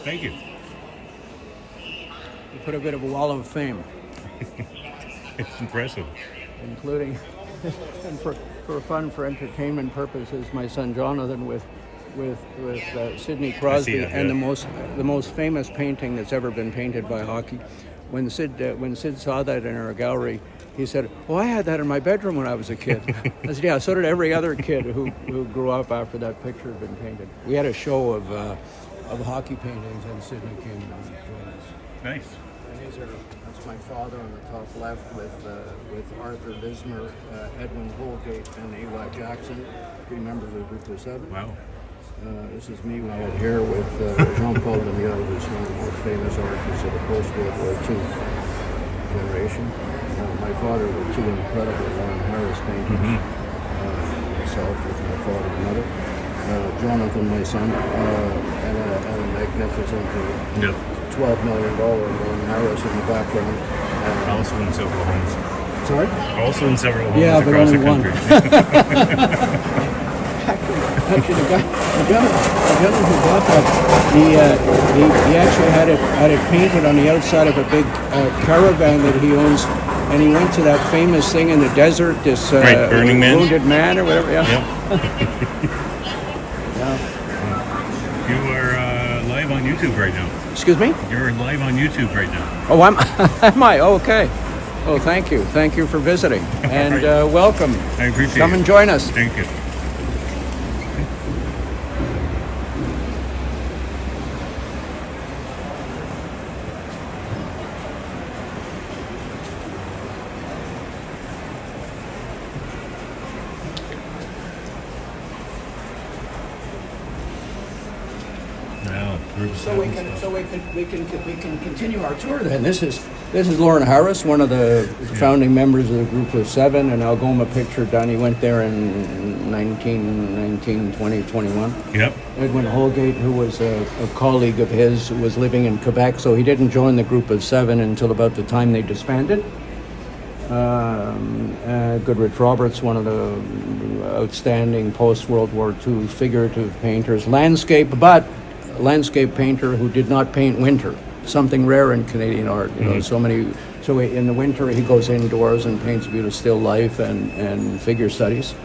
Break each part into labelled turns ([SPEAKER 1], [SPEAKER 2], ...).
[SPEAKER 1] Thank you.
[SPEAKER 2] You put a bit of a wall of fame,
[SPEAKER 1] It's impressive.
[SPEAKER 2] including, and for fun, for entertainment purposes, my son Jonathan with Sidney Crosby,
[SPEAKER 1] it,
[SPEAKER 2] and
[SPEAKER 1] yeah.
[SPEAKER 2] the most famous painting that's ever been painted by hockey. When Sid saw that in our gallery, he said, "Oh, I had that in my bedroom when I was a kid." I said, "Yeah, so did every other kid who grew up after that picture had been painted." We had a show of hockey paintings, and Sidney came and joined us.
[SPEAKER 1] Nice.
[SPEAKER 2] And that's my father on the top left with Arthur Lismer, Edwin Holgate, and Eli Jackson, 3 members of the group of 7.
[SPEAKER 1] Wow.
[SPEAKER 2] This is me when I had hair with Jean-Paul Demille, who's one of the most famous artists of the post-World War II generation. My father with 2 incredible Lauren Harris paintings. Myself with my father and mother. Jonathan, my son, and a magnificent $12 million Lauren Harris in the background.
[SPEAKER 1] Also in several homes.
[SPEAKER 2] Sorry?
[SPEAKER 1] Also in several homes
[SPEAKER 2] Yeah, but
[SPEAKER 1] across
[SPEAKER 2] only
[SPEAKER 1] the
[SPEAKER 2] one.
[SPEAKER 1] country.
[SPEAKER 2] Actually, the gentleman who bought that, he actually had it painted on the outside of a big caravan that he owns, and he went to that famous thing in the desert, this
[SPEAKER 1] Burning Man?
[SPEAKER 2] Wounded Man or whatever. Yeah.
[SPEAKER 1] You are live on YouTube right now.
[SPEAKER 2] Excuse me?
[SPEAKER 1] You're live on YouTube right now.
[SPEAKER 2] Oh, am I? Oh, okay. Oh, thank you. Thank you for visiting, and welcome.
[SPEAKER 1] I appreciate it.
[SPEAKER 2] Come and join us.
[SPEAKER 1] Thank you.
[SPEAKER 2] We can continue our tour then. This is Lauren Harris, one of the founding members of the group of 7, and Algoma picture done. He went there in 19, 20, 21.
[SPEAKER 1] Yep.
[SPEAKER 2] Edwin Holgate, who was a colleague of his, who was living in Quebec, so he didn't join the group of 7 until about the time they disbanded. Goodrich Roberts, one of the outstanding post-World War II figurative painters, landscape painter who did not paint winter, something rare in Canadian art. So in the winter he goes indoors and paints beautiful still life and figure studies.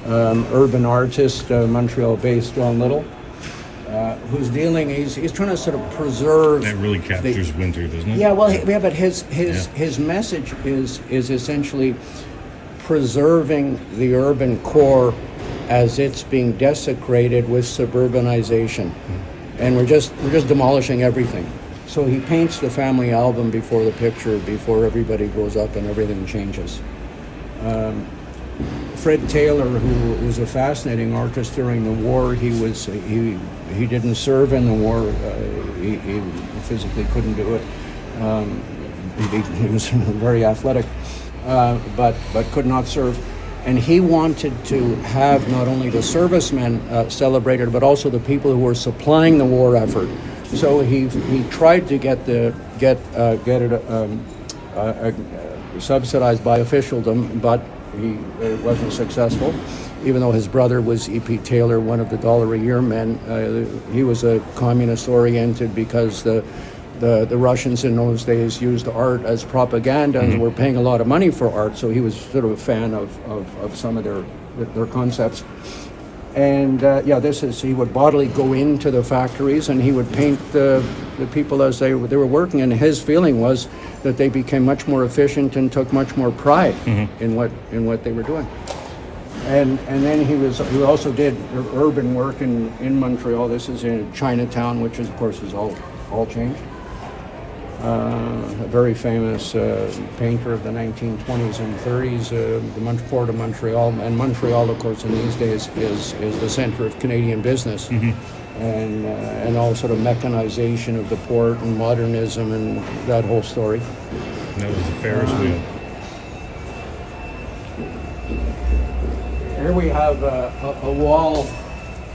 [SPEAKER 2] Urban artist, Montreal-based John Little, who's he's trying to sort of preserve.
[SPEAKER 1] That really captures winter, doesn't it?
[SPEAKER 2] Yeah, well, but his message is essentially preserving the urban core as it's being desecrated with suburbanization. And we're just demolishing everything. So he paints the family album before the picture, before everybody grows up and everything changes. Fred Taylor, who was a fascinating artist during the war, he didn't serve in the war. He physically couldn't do it. He was very athletic, but could not serve. And he wanted to have not only the servicemen celebrated, but also the people who were supplying the war effort. So he tried to get it subsidized by officialdom, but it wasn't successful. Even though his brother was E.P. Taylor, one of the $1 a year men, he was a communist-oriented because the Russians in those days used art as propaganda and were paying a lot of money for art, so he was sort of a fan of some of their concepts. And he would bodily go into the factories and he would paint the people as they were working, and his feeling was that they became much more efficient and took much more pride in what they were doing. And then he also did urban work in Montreal. This is in Chinatown, which is, of course, is all changed. A very famous painter of the 1920s and 30s, the Port of Montreal. And Montreal, of course, in these days is the center of Canadian business. And all sort of mechanization of the port and modernism and that whole story.
[SPEAKER 1] That was the Ferris wheel.
[SPEAKER 2] Here we have a wall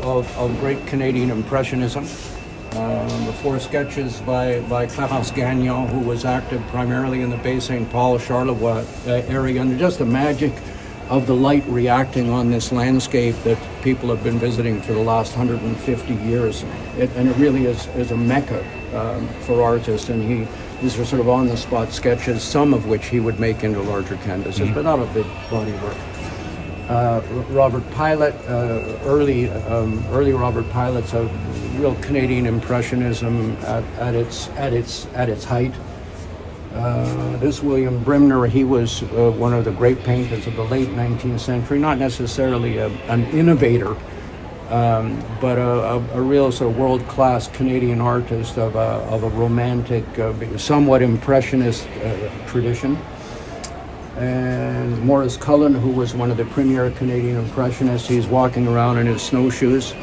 [SPEAKER 2] of great Canadian Impressionism. The 4 sketches by Clarence Gagnon, who was active primarily in the Bay St. Paul, Charlevoix area, and just the magic of the light reacting on this landscape that people have been visiting for the last 150 years. And it really is a mecca for artists. And these are sort of on-the-spot sketches, some of which he would make into larger canvases, but not a big body work. Robert Pilot, early Robert Pilot's a real Canadian Impressionism at its height. This William Brimner, he was one of the great painters of the late 19th century, not necessarily an innovator, but a real sort of world-class Canadian artist of a romantic, somewhat impressionist tradition. And Maurice Cullen, who was one of the premier Canadian Impressionists, he's walking around in his snowshoes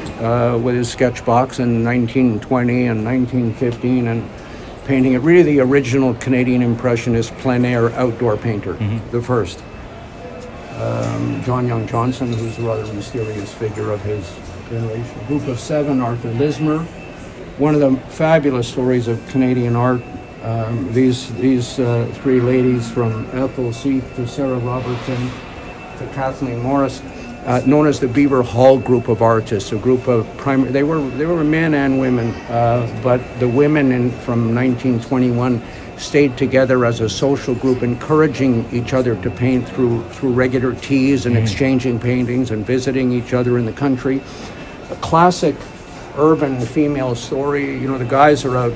[SPEAKER 2] with his sketch box in 1920 and 1915 and painting it. Really the original Canadian Impressionist plein air outdoor painter, the first. John Young Johnson, who's a rather mysterious figure of his generation. Group of Seven, Arthur Lismer. One of the fabulous stories of Canadian art. These three ladies, from Ethel Seek to Sarah Robertson to Kathleen Morris, known as the Beaver Hall group of artists, a group of they were men and women, but the women from 1921 stayed together as a social group, encouraging each other to paint through regular teas and exchanging paintings and visiting each other in the country. A classic urban female story. The guys are out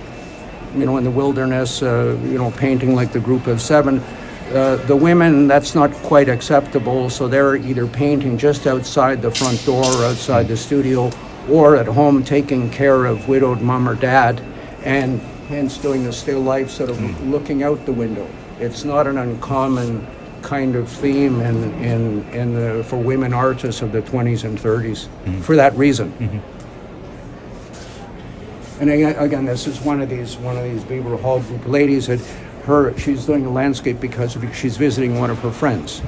[SPEAKER 2] in the wilderness, painting like the Group of Seven. The women, that's not quite acceptable, so they're either painting just outside the front door or outside the studio, or at home taking care of widowed mom or dad, and hence doing the still life, sort of looking out the window. It's not an uncommon kind of theme for women artists of the 20s and 30s for that reason. And again, this is one of these Beaver Hall group ladies. She's doing a landscape because she's visiting one of her friends.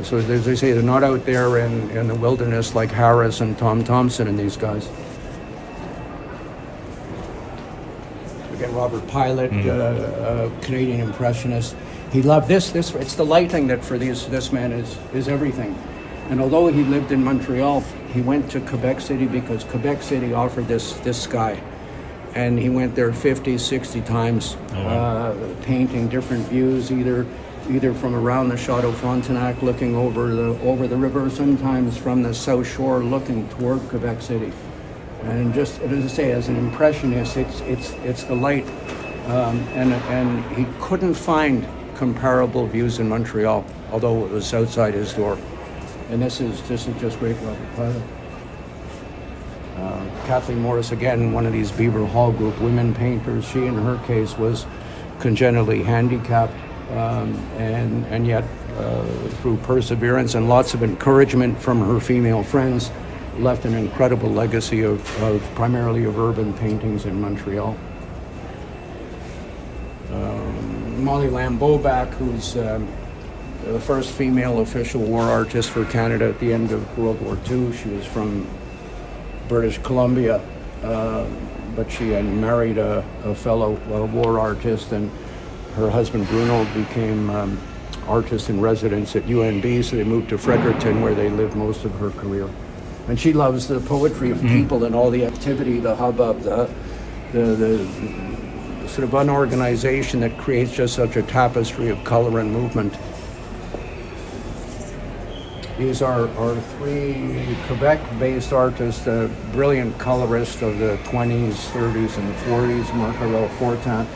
[SPEAKER 2] So as they say, they're not out there in the wilderness like Harris and Tom Thompson and these guys. Again, Robert Pilot, Canadian Impressionist. He loved this. It's the lighting that for this man is everything. And although he lived in Montreal, he went to Quebec City because Quebec City offered this sky. And he went there 50, 60 times, painting different views, either from around the Chateau Frontenac, looking over the river, sometimes from the South Shore, looking toward Quebec City. And just as I say, as an impressionist, it's the light, and he couldn't find comparable views in Montreal, although it was outside his door. And this is just great, Robert Pilot. Kathleen Morris, again, one of these Beaver Hall group women painters. She, in her case, was congenitally handicapped, and yet through perseverance and lots of encouragement from her female friends, left an incredible legacy of primarily of urban paintings in Montreal. Molly Lambeau-Back, who's the first female official war artist for Canada at the end of World War II. She was from British Columbia, but she had married a fellow war artist, and her husband Bruno became artist in residence at UNB, so they moved to Fredericton, where they lived most of her career. And she loves the poetry of people and all the activity, the hubbub, the sort of unorganization that creates just such a tapestry of color and movement. These are three Quebec-based artists, a brilliant colorist of the 20s, 30s, and 40s, Marc-Aurel Fortin.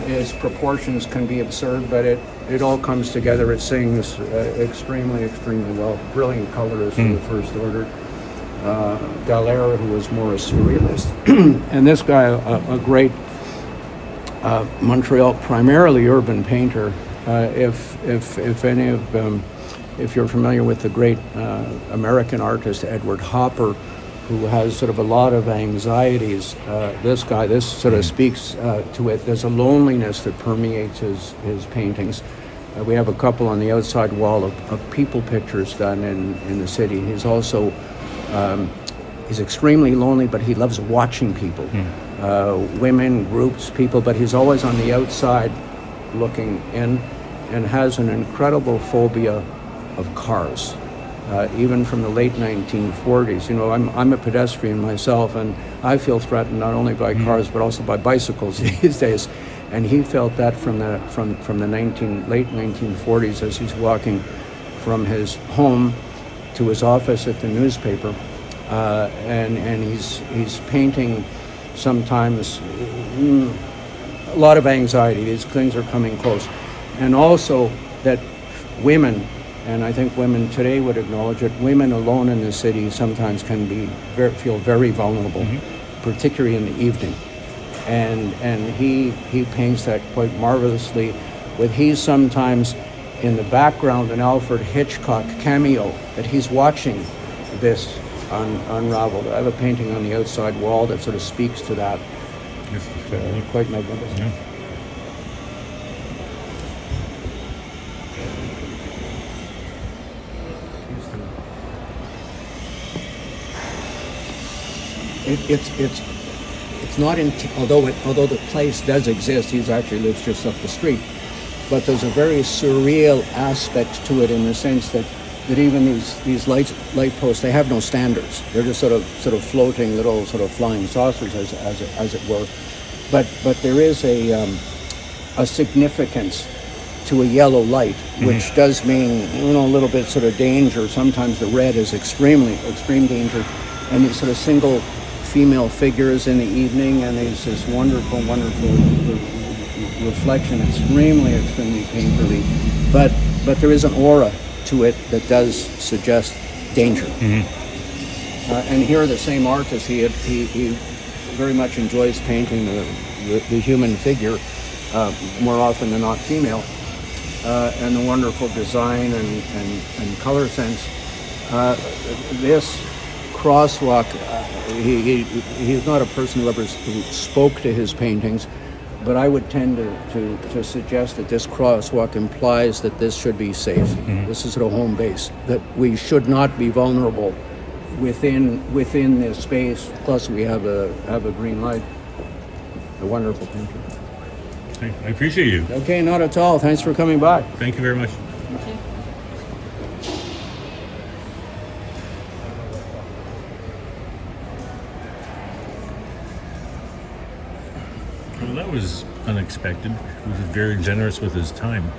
[SPEAKER 2] His proportions can be absurd, but it all comes together. It sings extremely, extremely well. Brilliant colorist of the first order. Dallaire, who was more a surrealist. And this guy, a great Montreal, primarily urban painter. If any of them, if you're familiar with the great American artist Edward Hopper, who has sort of a lot of anxieties, this sort of speaks to it. There's a loneliness that permeates his paintings. We have a couple on the outside wall of people pictures done in the city. He's also, he's extremely lonely, but he loves watching people, women, groups, people, but he's always on the outside looking in, and has an incredible phobia of cars, even from the late 1940s. You know, I'm a pedestrian myself, and I feel threatened not only by cars but also by bicycles these days. And he felt that from the late 1940s as he's walking from his home to his office at the newspaper, and he's painting sometimes a lot of anxiety. These things are coming close, and also that women, and I think women today would acknowledge it, women alone in the city sometimes can feel very vulnerable, particularly in the evening. And he paints that quite marvelously, with he's sometimes in the background an Alfred Hitchcock cameo that he's watching this unraveled. I have a painting on the outside wall that sort of speaks to that. Quite magnificent.
[SPEAKER 1] Yeah.
[SPEAKER 2] It's not in, although the place does exist. He actually lives just up the street, but there's a very surreal aspect to it in the sense that even these light posts, they have no standards. They're just sort of floating little sort of flying saucers as it were. But there is a significance to a yellow light, which does mean, you know, a little bit sort of danger. Sometimes the red is extreme danger, and these sort of single female figures in the evening, and there's this wonderful reflection, extremely painterly. But there is an aura to it that does suggest danger. And here, the same artist, he very much enjoys painting the human figure, more often than not female, and the wonderful design and color sense. This crosswalk, he's not a person who spoke to his paintings, but I would tend to suggest that this crosswalk implies that this should be safe. This is sort of home base, that we should not be vulnerable within this space. Plus, we have a green light. A wonderful painting.
[SPEAKER 1] I appreciate you.
[SPEAKER 2] Okay, not at all. Thanks for coming by.
[SPEAKER 1] Thank you very much. Well, that was unexpected. He was very generous with his time.